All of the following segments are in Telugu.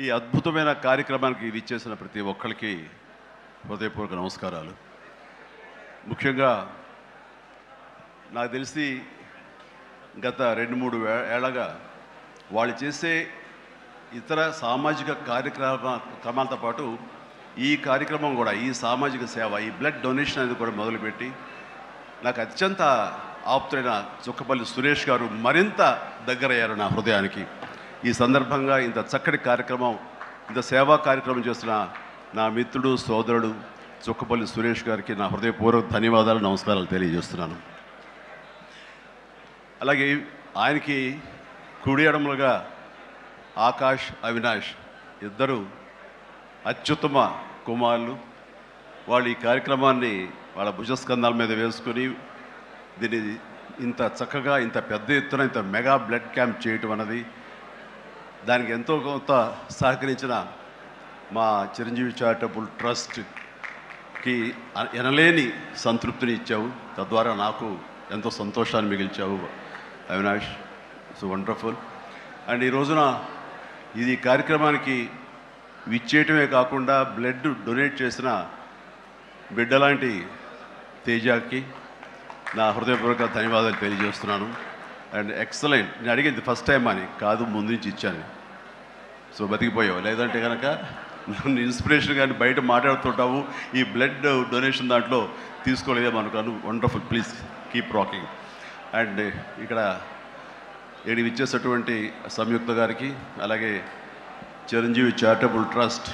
ఈ అద్భుతమైన కార్యక్రమానికి విచ్చేసిన ప్రతి ఒక్కరికి హృదయపూర్వక నమస్కారాలు. ముఖ్యంగా నాకు తెలిసి గత 2-3 ఏళ్ళగా వాళ్ళు చేసే ఇతర సామాజిక కార్యక్రమాలతో పాటు ఈ కార్యక్రమం కూడా, ఈ సామాజిక సేవ, ఈ బ్లడ్ డొనేషన్ అనేది కూడా మొదలుపెట్టి నాకు అత్యంత ఆప్తులైన చుక్కపల్లి సురేష్ గారు మరింత దగ్గరయ్యారు నా హృదయానికి. ఈ సందర్భంగా ఇంత చక్కటి కార్యక్రమం, ఇంత సేవా కార్యక్రమం చేస్తున్న నా మిత్రుడు, సోదరుడు చుక్కపల్లి సురేష్ గారికి నా హృదయపూర్వక ధన్యవాదాలు, నమస్కారాలు తెలియజేస్తున్నాను. అలాగే ఆయనకి కుడి ఎడమలుగా ఆకాష్, అవినాష్ ఇద్దరు అత్యుత్తమ కుమారులు. వాళ్ళు ఈ కార్యక్రమాన్ని వాళ్ళ భుజస్కంధాల మీద వేసుకొని దీన్ని ఇంత చక్కగా, ఇంత పెద్ద ఎత్తున, ఇంత మెగా బ్లడ్ క్యాంప్ చేయటం అన్నది, దానికి ఎంతో కొంత సహకరించిన మా చిరంజీవి చారిటబుల్ ట్రస్ట్కి ఎనలేని సంతృప్తిని ఇచ్చావు. తద్వారా నాకు ఎంతో సంతోషాన్ని మిగిల్చావు అవినాష్. So wonderful. అండ్ ఈ రోజున ఇది కార్యక్రమానికి విచ్చేయటమే కాకుండా బ్లడ్ డొనేట్ చేసిన బిడ్డలాంటి తేజాకి నా హృదయపూర్వక ధన్యవాదాలు తెలియజేస్తున్నాను. And excellent. నేను అడిగింది ఫస్ట్ టైం అని కాదు, ముందు నుంచి ఇచ్చాను. సో బతికిపోయావు. లేదంటే కనుక నన్ను ఇన్స్పిరేషన్ కానీ బయట మాట్లాడుతుంటావు, ఈ బ్లడ్ డొనేషన్ దాంట్లో తీసుకోలేదేమనుకోను. Wonderful. Please keep rocking. And ఇక్కడ ఏడి ఇచ్చేసినటువంటి సంయుక్త గారికి, అలాగే Chiranjeevi charitable trust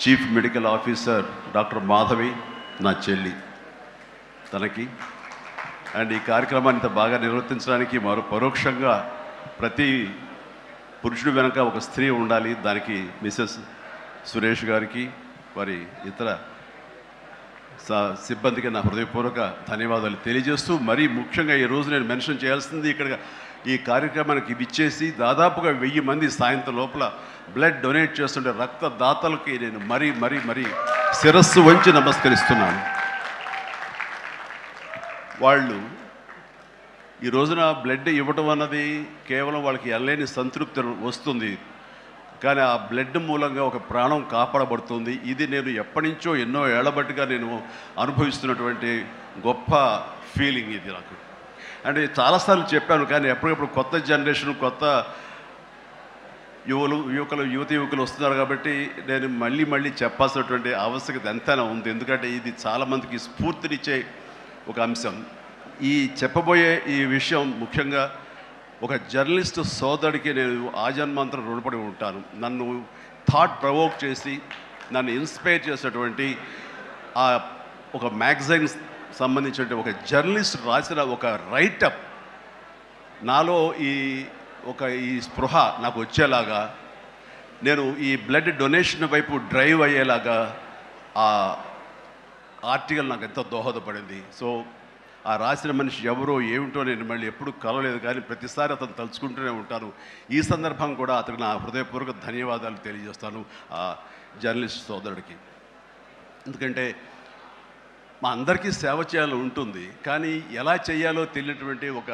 chief medical officer doctor Madhavi, నా చెల్లి, తనకి, అండ్ ఈ కార్యక్రమాన్ని ఇంత బాగా నిర్వర్తించడానికి పరోక్షంగా ప్రతి పురుషుడు వెనక ఒక స్త్రీ ఉండాలి, దానికి మిసెస్ సురేష్ గారికి, వారి ఇతర సిబ్బందికి నా హృదయపూర్వక ధన్యవాదాలు తెలియజేస్తూ, మరీ ముఖ్యంగా ఈరోజు నేను మెన్షన్ చేయాల్సింది, ఇక్కడ ఈ కార్యక్రమానికి విచ్చేసి దాదాపుగా 1000 మంది సాయంత్రం లోపల బ్లడ్ డొనేట్ చేస్తుంటే రక్తదాతలకి నేను మరీ మరీ మరీ శిరస్సు వంచి నమస్కరిస్తున్నాను. వాళ్ళు ఈ రోజున బ్లడ్ ఇవ్వటం అన్నది కేవలం వాళ్ళకి ఎనలేని సంతృప్తి వస్తుంది, కానీ ఆ బ్లడ్ మూలంగా ఒక ప్రాణం కాపాడబడుతుంది. ఇది నేను ఎప్పటి నుంచో ఎన్నో ఏళ్లబట్టిగా నేను అనుభవిస్తున్నటువంటి గొప్ప ఫీలింగ్ ఇది నాకు. అంటే చాలాసార్లు చెప్పాను, కానీ ఎప్పటికప్పుడు కొత్త జనరేషన్, కొత్త యువకులు వస్తున్నారు కాబట్టి నేను మళ్ళీ చెప్పాల్సినటువంటి ఆవశ్యకత ఎంతైనా ఉంది. ఎందుకంటే ఇది చాలామందికి స్ఫూర్తినిచ్చే ఒక అంశం. ఈ చెప్పబోయే ఈ విషయం ముఖ్యంగా ఒక జర్నలిస్టు సోదరుడికి నేను ఆజన్మాంతరం రుణపడి ఉంటాను. నన్ను థాట్ ప్రవోక్ చేసి నన్ను ఇన్స్పైర్ చేసినటువంటి ఆ ఒక మ్యాగజైన్ సంబంధించిన ఒక జర్నలిస్ట్ రాసిన ఒక రైటప్ నాలో ఈ స్పృహ నాకు వచ్చేలాగా, నేను ఈ బ్లడ్ డొనేషన్ వైపు డ్రైవ్ అయ్యేలాగా ఆ ఆర్టికల్ నాకు ఎంతో దోహదపడింది. సో ఆ రాసిన మనిషి ఎవరో ఏమిటో నేను మళ్ళీ ఎప్పుడు కలవలేదు, కానీ ప్రతిసారి అతను తలుచుకుంటూనే ఉంటాను. ఈ సందర్భం కూడా అతనికి నా హృదయపూర్వక ధన్యవాదాలు తెలియజేస్తాను ఆ జర్నలిస్ట్ సోదరుడికి. ఎందుకంటే మా అందరికీ సేవ చేయాలని ఉంటుంది, కానీ ఎలా చేయాలో తెలియనటువంటి ఒక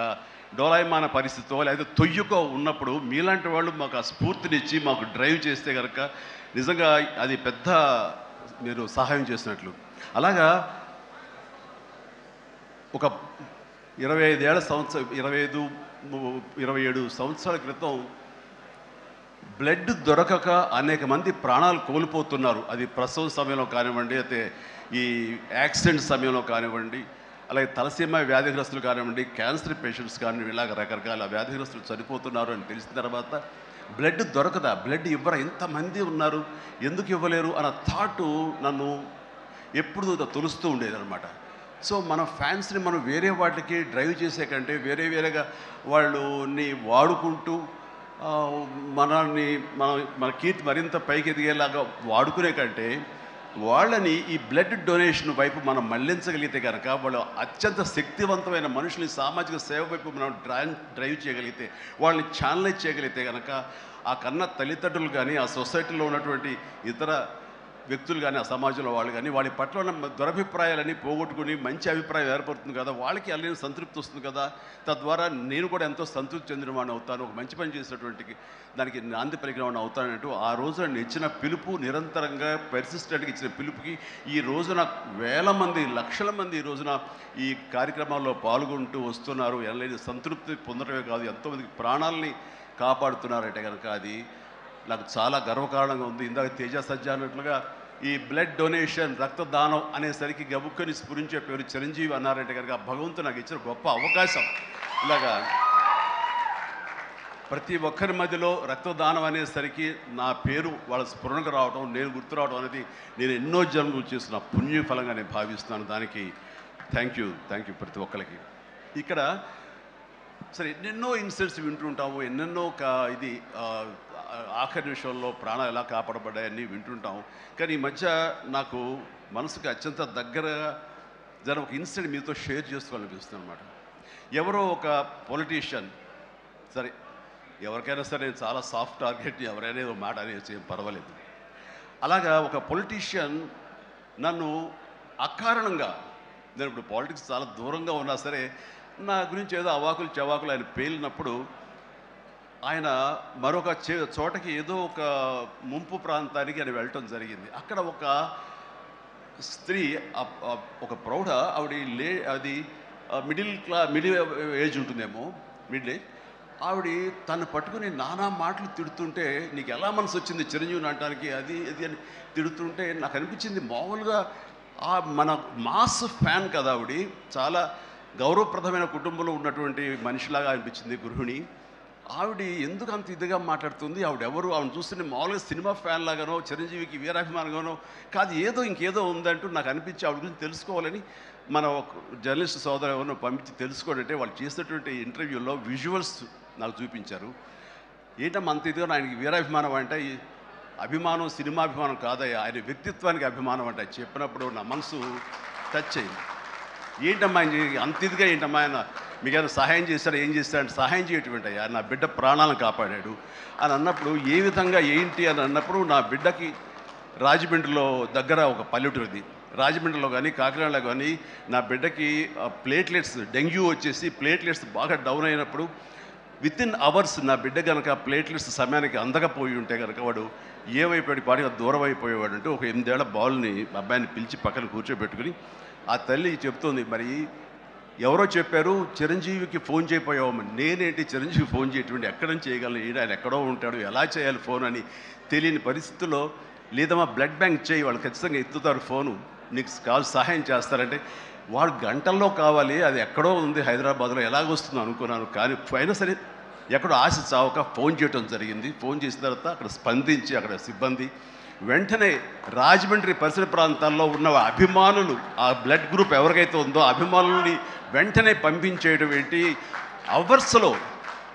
డోలాయమాన పరిస్థితితో లేదా తొయ్యుకో ఉన్నప్పుడు మీలాంటి వాళ్ళు మాకు ఆ స్ఫూర్తినిచ్చి మాకు డ్రైవ్ చేస్తే కనుక నిజంగా అది పెద్ద మీరు సహాయం చేసినట్లు. అలాగా ఒక 27 సంవత్సరాల క్రితం బ్లడ్ దొరకక అనేక మంది ప్రాణాలు కోల్పోతున్నారు. అది ప్రసవం సమయంలో కానివ్వండి, అయితే ఈ యాక్సిడెంట్ సమయంలో కానివ్వండి, అలాగే తలసీమ వ్యాధిగ్రస్తులు కానివ్వండి, క్యాన్సర్ పేషెంట్స్ కానివ్వండి, ఇలాగ రకరకాల వ్యాధిగ్రస్తులు చనిపోతున్నారు అని తెలిసిన తర్వాత బ్లడ్ దొరకదా, బ్లడ్ ఇవ్వరా, ఎంతమంది ఉన్నారు, ఎందుకు ఇవ్వలేరు అన్న థాటు నన్ను ఎప్పుడు తొలుస్తూ ఉండేదన్నమాట. సో మన ఫ్యాన్స్ని మనం వేరే వాటికి డ్రైవ్ చేసే కంటే వేరేగా వాళ్ళని వాడుకుంటూ మన కీర్తి మరింత పైకి ఎదిగేలాగా వాడుకునే కంటే వాళ్ళని ఈ బ్లడ్ డొనేషన్ వైపు మనం మళ్లించగలిగితే కనుక, వాళ్ళు అత్యంత శక్తివంతమైన మనుషుల్ని సామాజిక సేవ వైపు మనం డ్రైవ్ చేయగలిగితే, వాళ్ళని ఛానలైజ్ చేయగలిగితే కనుక, ఆ కన్న తల్లిదండ్రులు కానీ, ఆ సొసైటీలో ఉన్నటువంటి ఇతర వ్యక్తులు కానీ, ఆ సమాజంలో వాళ్ళు కానీ వాళ్ళ పట్ల ఉన్న దురభిప్రాయాలని పోగొట్టుకుని మంచి అభిప్రాయం ఏర్పడుతుంది కదా, వాళ్ళకి అల్లని సంతృప్తి వస్తుంది కదా, తద్వారా నేను కూడా ఎంతో సంతృప్తి చెందిన వాడిని అవుతాను, ఒక మంచి పని చేసినటువంటి దానికి నాంది పలికిన వాడిని అవుతానంటూ ఆ రోజు నన్ను ఇచ్చిన పిలుపు, నిరంతరంగా పెర్సిస్టెంట్గా ఇచ్చిన పిలుపుకి ఈ రోజున వేల మంది, లక్షల మంది ఈ రోజున ఈ కార్యక్రమాల్లో పాల్గొంటూ వస్తున్నారు. ఎనలేని సంతృప్తి పొందడమే కాదు, ఎంతోమందికి ప్రాణాలని కాపాడుతున్నారంటే కనుక అది నాకు చాలా గర్వకారణంగా ఉంది. ఇందాక తేజ సజ్జ అన్నట్లుగా ఈ బ్లడ్ డొనేషన్, రక్తదానం అనేసరికి గబుక్కని స్ఫురించే పేరు చిరంజీవి అన్నారంటే కనుక భగవంతుడు నాకు ఇచ్చిన గొప్ప అవకాశం. ఇలాగా ప్రతి ఒక్కరి మధ్యలో రక్తదానం అనేసరికి నా పేరు వాళ్ళ స్ఫురణకు రావడం, నేను గుర్తు రావడం అనేది నేను ఎన్నో జన్మలు చేసిన పుణ్యఫలంగా నేను భావిస్తున్నాను. దానికి థ్యాంక్ యూ ప్రతి ఒక్కరికి. ఇక్కడ సరే ఎన్నెన్నో ఇన్సిడెంట్స్ వింటుంటాము, ఎన్నెన్నో ఇది ఆఖరి నిమిషంలో ప్రాణాలు ఎలా కాపాడబడ్డాయని వింటుంటాం. కానీ ఈ మధ్య నాకు మనసుకు అత్యంత దగ్గరగా జరిగిన ఒక ఇన్సిడెంట్ మీతో షేర్ చేసుకోవాలనిపిస్తుంది అనమాట. ఎవరో ఒక పొలిటీషియన్, సరే ఎవరికైనా సరే నేను చాలా సాఫ్ట్ టార్గెట్, ఎవరైనా ఏదో మాట అనేసి ఏం పర్వాలేదు. అలాగా ఒక పొలిటీషియన్ నన్ను అకారణంగా, నేను ఇప్పుడు పాలిటిక్స్ చాలా దూరంగా ఉన్నా సరే నా గురించి ఏదో అవాకులు చవాకులు ఆయన పేలినప్పుడు ఆయన మరొక చోటకి ఏదో ఒక ముంపు ప్రాంతానికి ఆయన వెళ్ళటం జరిగింది. అక్కడ ఒక స్త్రీ, ఒక ప్రౌఢ ఆవిడ అది మిడిల్ ఏజ్ ఉంటుందేమో, మిడిల్ ఏజ్ ఆవిడ తను పట్టుకుని నానా మాటలు తిడుతుంటే, నీకు ఎలా మనసు వచ్చింది చిరంజీవిని అనటానికి, అది అని తిడుతుంటే నాకు అనిపించింది మామూలుగా మన మాస్ ఫ్యాన్ కదా ఆవిడ, చాలా గౌరవప్రదమైన కుటుంబంలో ఉన్నటువంటి మనిషిలాగా అనిపించింది, గృహిణి. ఆవిడ ఎందుకు అంత ఇదిగా మాట్లాడుతుంది, ఆవిడెవరు, ఆవిడ చూస్తుంటే మామూలుగా సినిమా ఫ్యాన్ లాగానో చిరంజీవికి వీరాభిమానంగానో కాదు, ఇంకేదో ఉందంటూ నాకు అనిపించి ఆవిడ గురించి తెలుసుకోవాలని మన ఒక జర్నలిస్ట్ సోదరు ఎవరినో పంపించి తెలుసుకోవాలంటే వాళ్ళు చేసినటువంటి ఇంటర్వ్యూలో విజువల్స్ నాకు చూపించారు. ఏంటమ్మా అంత ఇదిగా ఆయనకి వీరాభిమానం అంటే, అభిమానం సినిమాభిమానం కాదయ్యా, ఆయన వ్యక్తిత్వానికి అభిమానం అంటే చెప్పినప్పుడు నా మనసు టచ్ అయింది. ఏంటమ్మా అంత ఇదిగా ఏంటమ్మా ఆయన మీకు ఏమైనా సహాయం చేశాడు, ఏం చేస్తాడు, సహాయం చేయటువంటి అయ్యా, నా బిడ్డ ప్రాణాలను కాపాడాడు అని అన్నప్పుడు, ఏ విధంగా ఏంటి అని అన్నప్పుడు, నా బిడ్డకి రాజమండ్రిలో దగ్గర ఒక పల్లెటూరుది, రాజమండ్రిలో కానీ కాకినాడలో కానీ నా బిడ్డకి ప్లేట్లెట్స్, డెంగ్యూ వచ్చేసి ప్లేట్లెట్స్ బాగా డౌన్ అయినప్పుడు వితిన్ అవర్స్ నా బిడ్డ కనుక ప్లేట్లెట్స్ సమయానికి అందకపోయి ఉంటే కనుక వాడు ఏమైపోయాడు, పాటిగా దూరం అయిపోయేవాడు. అంటే ఒక 8 ఏళ్ల బాలుని అబ్బాయిని పిలిచి పక్కన కూర్చోబెట్టుకుని ఆ తల్లి చెప్తోంది, మరి ఎవరో చెప్పారు చిరంజీవికి ఫోన్ చేయపోయావమ్మని. నేనేంటి చిరంజీవి ఫోన్ చేయటువంటి, ఎక్కడ నుంచి చేయగలను, ఆయన ఎక్కడో ఉంటాడు, ఎలా చేయాలి ఫోన్ అని తెలియని పరిస్థితుల్లో, లేదమ్మా బ్లడ్ బ్యాంక్ చేయి, వాళ్ళు ఖచ్చితంగా ఎత్తుతారు ఫోను, నీకు కావాలి సహాయం చేస్తారంటే, వాడు గంటల్లో కావాలి, అది ఎక్కడో ఉంది హైదరాబాద్లో, ఎలాగొస్తుందో అనుకున్నాను. కానీ అయినా సరే ఎక్కడో ఆశ చావక ఫోన్ చేయడం జరిగింది. ఫోన్ చేసిన తర్వాత అక్కడ స్పందించి అక్కడ సిబ్బంది వెంటనే రాజమండ్రి పరిసర ప్రాంతాల్లో ఉన్న అభిమానులు, ఆ బ్లడ్ గ్రూప్ ఎవరికైతే ఉందో అభిమానుల్ని వెంటనే పంపించేయడం ఏంటి, అవర్స్లో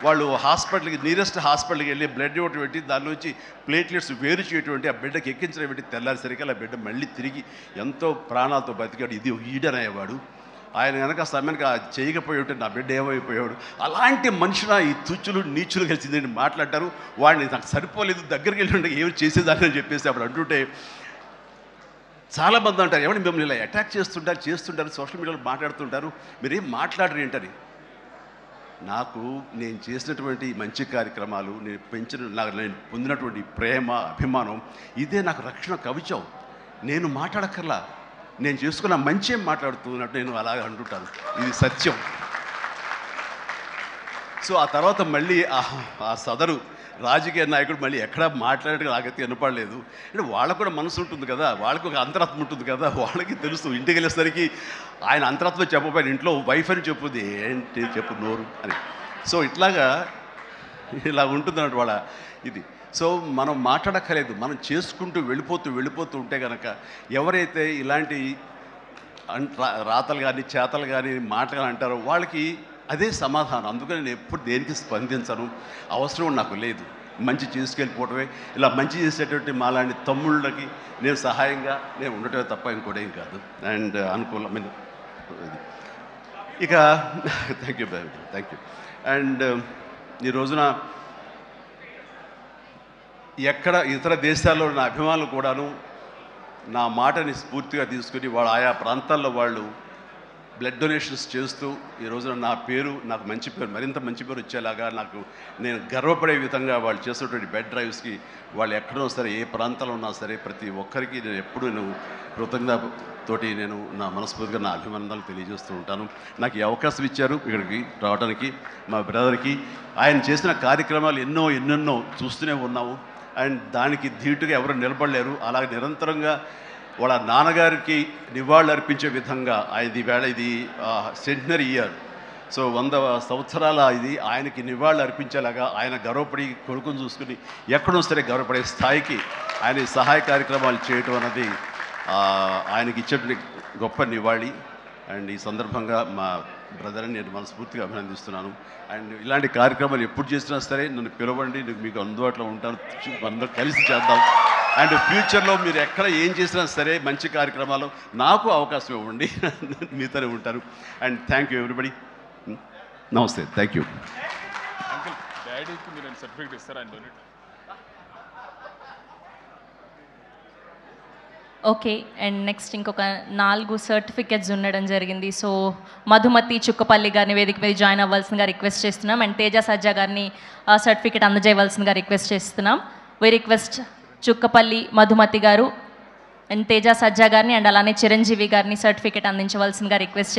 వాళ్ళు హాస్పిటల్కి, నియరెస్ట్ హాస్పిటల్కి వెళ్ళి బ్లడ్ ఇవ్వటం ఏంటి, దాని నుంచి ప్లేట్లెట్స్ వేరు చేయటువంటి, ఆ బిడ్డకి ఎక్కించడం ఏంటి, తెల్లారిసరికి ఆ బిడ్డ మళ్ళీ తిరిగి ఎంతో ప్రాణాలతో బతికాడు. ఇది ఈడనయ్యేవాడు. ఆయన కనుక సమయానికి చేయకపోయి ఉంటే నా బిడ్డ ఏమైపోయాడు. అలాంటి మనుషుల ఈ తుచ్చులు నీచులు కలిసిందని మాట్లాడతారు. వాడిని నాకు సరిపోలేదు, దగ్గరికి వెళ్ళి ఉంటే ఏమి చేసేదాన్ని అని చెప్పేసి అప్పుడు అంటుంటే చాలామంది అంటారు, ఏమని మిమ్మల్ని ఇలా అటాక్ చేస్తుంటారు సోషల్ మీడియాలో మాట్లాడుతుంటారు, మీరేం మాట్లాడరు ఏంటని. నాకు నేను చేసినటువంటి మంచి కార్యక్రమాలు, నేను పొందినటువంటి ప్రేమ, అభిమానం, ఇదే నాకు రక్షణ కవచం. నేను మాట్లాడక్కర్లా, నేను చేసుకున్న మంచి మాట్లాడుతున్నట్టు నేను అలాగే అంటుంటాను, ఇది సత్యం. సో ఆ తర్వాత మళ్ళీ ఆ సదరు రాజకీయ నాయకుడు మళ్ళీ ఎక్కడా మాట్లాడేది నాకైతే వినపడలేదు. అంటే వాళ్ళకు కూడా మనసు ఉంటుంది కదా, వాళ్ళకి ఒక అంతరాత్మ ఉంటుంది కదా, వాళ్ళకి తెలుసు. ఇంటికి వెళ్ళేసరికి ఆయన అంతరాత్మ చెప్పబోయిన ఇంట్లో వైఫ్ అని చెప్పుద్ది, ఏంటి చెప్పు నోరు అని. సో ఇలా ఉంటుంది అన్నట్టు వాళ్ళ ఇది. సో మనం మాట్లాడక్కర్లేదు, మనం చేసుకుంటూ వెళ్ళిపోతూ ఉంటే కనుక ఎవరైతే ఇలాంటి రాతలు కానీ చేతలు కానీ మాటలు అంటారో వాళ్ళకి అదే సమాధానం. అందుకని నేను ఎప్పుడు దేనికి స్పందించను, అవసరం నాకు లేదు. మంచి చేసుకెళ్ళిపోవటమే, ఇలా మంచి చేసేటువంటి మాలాంటి తమ్ముళ్ళకి నేను సహాయంగా నేను ఉండటమే తప్ప ఇంకోటేం కాదు. అండ్ అనుకూలమైన ఇక థ్యాంక్ యూ. అండ్ ఈ రోజున ఎక్కడ ఇతర దేశాల్లో ఉన్న అభిమానులు కూడాను నా మాటని స్ఫూర్తిగా తీసుకుని వాళ్ళు ఆయా ప్రాంతాల్లో వాళ్ళు బ్లడ్ డొనేషన్స్ చేస్తూ ఈ రోజున నా పేరు, నాకు మంచి పేరు, మరింత మంచి పేరు వచ్చేలాగా నేను గర్వపడే విధంగా వాళ్ళు చేసేటువంటి బెడ్ డ్రైవ్స్కి వాళ్ళు ఎక్కడో సరే, ఏ ప్రాంతంలో ఉన్నా సరే, ప్రతి ఒక్కరికి నేను ఎప్పుడు కృతజ్ఞతతోటి నేను నా మనస్ఫూర్తిగా నా అభినందనలు తెలియజేస్తూ ఉంటాను. నాకు ఈ అవకాశం ఇచ్చారు ఇక్కడికి రావడానికి, మా బ్రదర్కి. ఆయన చేసిన కార్యక్రమాలు ఎన్నెన్నో చూస్తూనే ఉన్నాము. అండ్ దానికి ధీటుగా ఎవరు నిలబడలేరు. అలాగే నిరంతరంగా వాళ్ళ నాన్నగారికి నివాళులు అర్పించే విధంగా ఇది సెంటనరీ ఇయర్. సో 100 సంవత్సరాల ఇది ఆయనకి నివాళులు అర్పించేలాగా ఆయన గర్వపడి కొడుకుని చూసుకుని ఎక్కడో సరే గర్వపడే స్థాయికి ఆయన సహాయ కార్యక్రమాలు చేయటం అన్నది ఆయనకి ఇచ్చేటువంటి గొప్ప నివాళి. అండ్ ఈ సందర్భంగా మా బ్రదర్ని నేను మనస్ఫూర్తిగా అభినందిస్తున్నాను. అండ్ ఇలాంటి కార్యక్రమాలు ఎప్పుడు చేసినా సరే నన్ను పిలవండి, మీకు అందుబాటులో ఉంటాను, అందరూ కలిసి చేద్దాం. అండ్ ఫ్యూచర్లో మీరు ఎక్కడ ఏం చేసినా సరే మంచి కార్యక్రమాలు నాకు అవకాశం ఇవ్వండి, మీతోనే ఉంటారు. And thank you everybody. నమస్తే, థ్యాంక్ యూ. అంకుల్, డాడీకి మీరు సర్టిఫికేట్ ఇస్తారా? ఓకే. అండ్ నెక్స్ట్ ఇంకొక 4 సర్టిఫికెట్స్ ఉండడం జరిగింది. సో మధుమతి చుక్కపల్లి గారిని వేదిక మీద జాయిన్ అవ్వాల్సిందిగా రిక్వెస్ట్ చేస్తున్నాం. అండ్ తేజ సజ్జా గారిని సర్టిఫికెట్ అందజేయవలసిందిగా రిక్వెస్ట్ చేస్తున్నాం. వి రిక్వెస్ట్ చుక్కపల్లి మధుమతి గారు అండ్ తేజ సజ్జా గారిని అండ్ అలానే చిరంజీవి గారిని సర్టిఫికెట్ అందించవలసిందిగా రిక్వెస్ట్